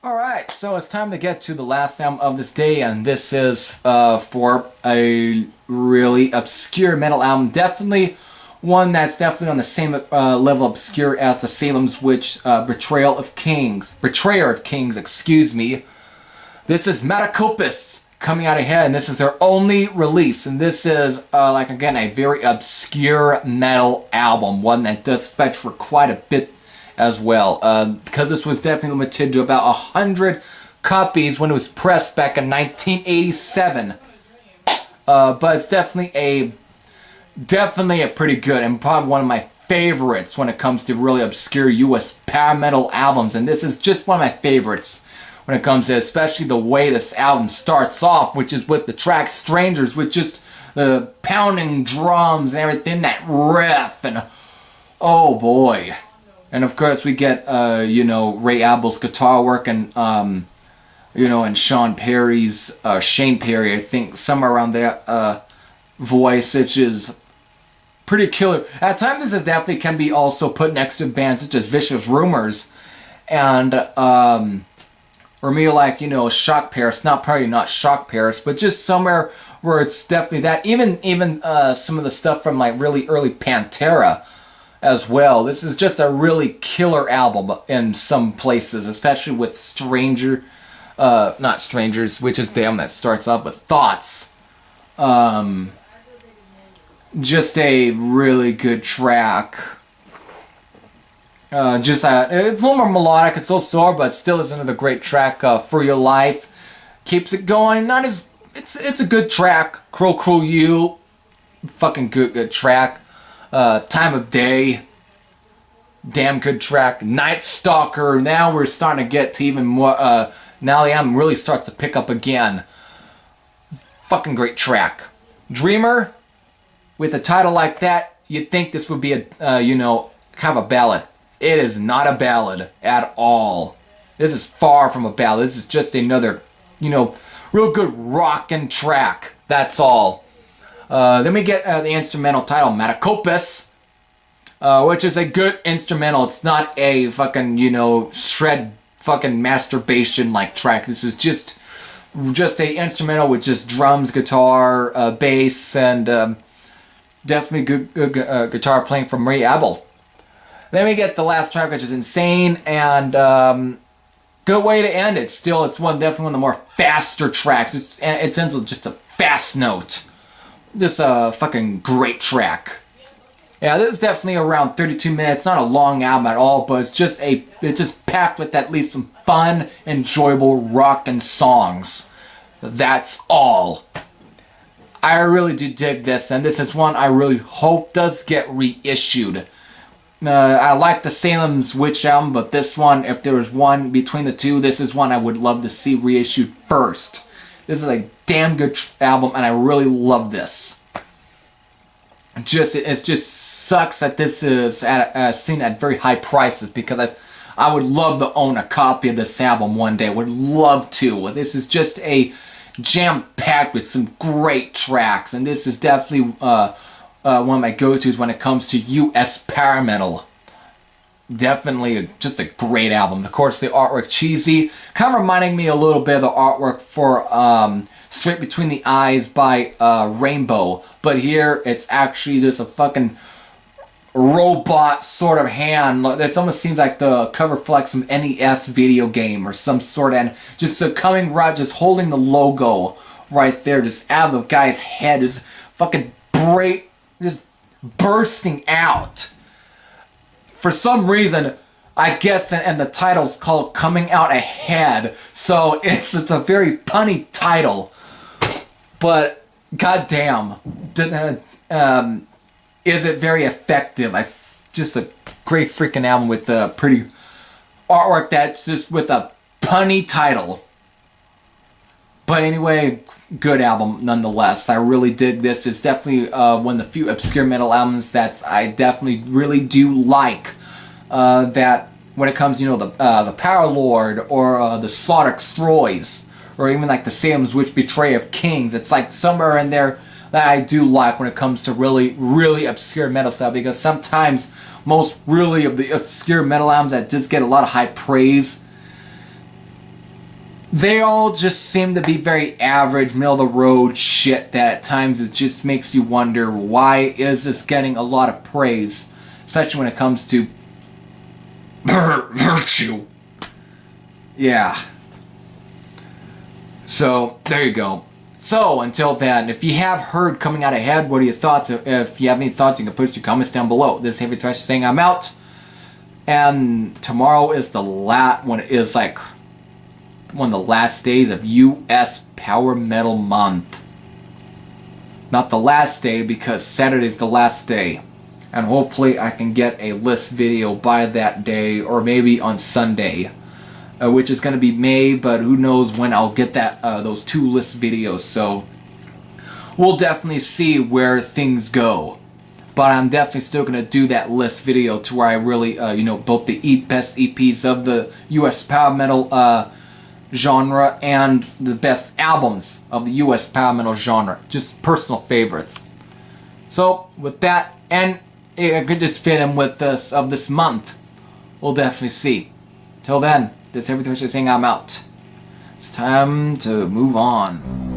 Alright, so it's time to get to the last album of this day, and this is for a really obscure metal album. Definitely one that's definitely on the same level obscure as the Salem's Witch Betrayer of Kings, excuse me. This is Matakopas coming out ahead, and this is their only release, and this is, like, again, a very obscure metal album, one that does fetch for quite a bit as well, because this was definitely limited to about 100 copies when it was pressed back in 1987. But it's definitely a pretty good and probably one of my favorites when it comes to really obscure US power metal albums, and this is just one of my favorites when it comes to especially the way this album starts off, which is with the track Strangers, with just the pounding drums and everything, that riff, and oh boy. And of course we get, Ray Abel's guitar work and, and Shane Perry's, I think, somewhere around that, voice, which is pretty killer. At times this is definitely can be also put next to bands such as Vicious Rumors and, or maybe like, Shock Paris, probably not Shock Paris, but just somewhere where it's definitely that. Even some of the stuff from like really early Pantera as well. This is just a really killer album in some places, especially with not Strangers, which is the album that starts off with Thoughts. Just a really good track. It's a little more melodic, it's a little slower, but still is another great track. For Your Life keeps it going. It's a good track. Cruel You, fucking good track. Time of Day, damn good track. Night Stalker, now we're starting to get to even more, now the album really starts to pick up again. Fucking great track. Dreamer, with a title like that, you'd think this would be a, kind of a ballad. It is not a ballad at all. This is far from a ballad. This is just another, real good rockin' track. That's all. Then we get the instrumental title, Matakopas, which is a good instrumental. It's not a fucking, shred fucking masturbation-like track. This is just a instrumental with just drums, guitar, bass, and definitely good guitar playing from Ray Abel. Then we get the last track, which is Insane, and good way to end it. Still, it's definitely one of the more faster tracks. It ends with just a fast note. Just a fucking great track. Yeah, this is definitely around 32 minutes. Not a long album at all, but it's just packed with at least some fun, enjoyable rockin' songs. That's all. I really do dig this, and this is one I really hope does get reissued. I like the Salem's Witch album, but this one, if there was one between the two, this is one I would love to see reissued first. This is a damn good album, and I really love this. It just sucks that this is seen at very high prices, because I would love to own a copy of this album one day. Would love to. This is just a jam-packed with some great tracks, and this is definitely one of my go-tos when it comes to US power metal. Definitely just a great album. Of course, the artwork cheesy, kind of reminding me a little bit of the artwork for Straight Between the Eyes by Rainbow, but here it's actually just a fucking robot sort of hand. This almost seems like the cover for like some NES video game or some sort, and just coming right, just holding the logo right there, just out of the guy's head, is fucking just bursting out. For some reason, I guess, and the title's called Coming Out Ahead, so it's a very punny title, but goddamn, is it very effective. Just a great freaking album with a pretty artwork that's just with a punny title. But anyway, good album nonetheless. I really dig this. It's definitely one of the few obscure metal albums that I definitely really do like. That when it comes, the Power Lord or the Slaughter Destroys, or even like the Salem's Witch Betrayer of Kings, it's like somewhere in there that I do like when it comes to really, really obscure metal stuff, because sometimes most really of the obscure metal albums that just get a lot of high praise they all just seem to be very average, middle of the road shit that at times it just makes you wonder, why is this getting a lot of praise, especially when it comes to virtue. Yeah. So there you go. So until then, if you have heard coming out ahead, what are your thoughts? If you have any thoughts, you can post your comments down below. This is Heavy Trash saying I'm out. And tomorrow is the one of the last days of U.S. Power Metal Month. Not the last day, because Saturday's the last day. And hopefully I can get a list video by that day, or maybe on Sunday. Which is going to be May, but who knows when I'll get those 2 list videos. So we'll definitely see where things go. But I'm definitely still going to do that list video to where I really, both the best EPs of the US Power Metal genre and the best albums of the US Power Metal genre. Just personal favorites. So, with that, and I could just fit in with this of this month. We'll definitely see. Till then, that's everything I'm saying. I'm out. It's time to move on.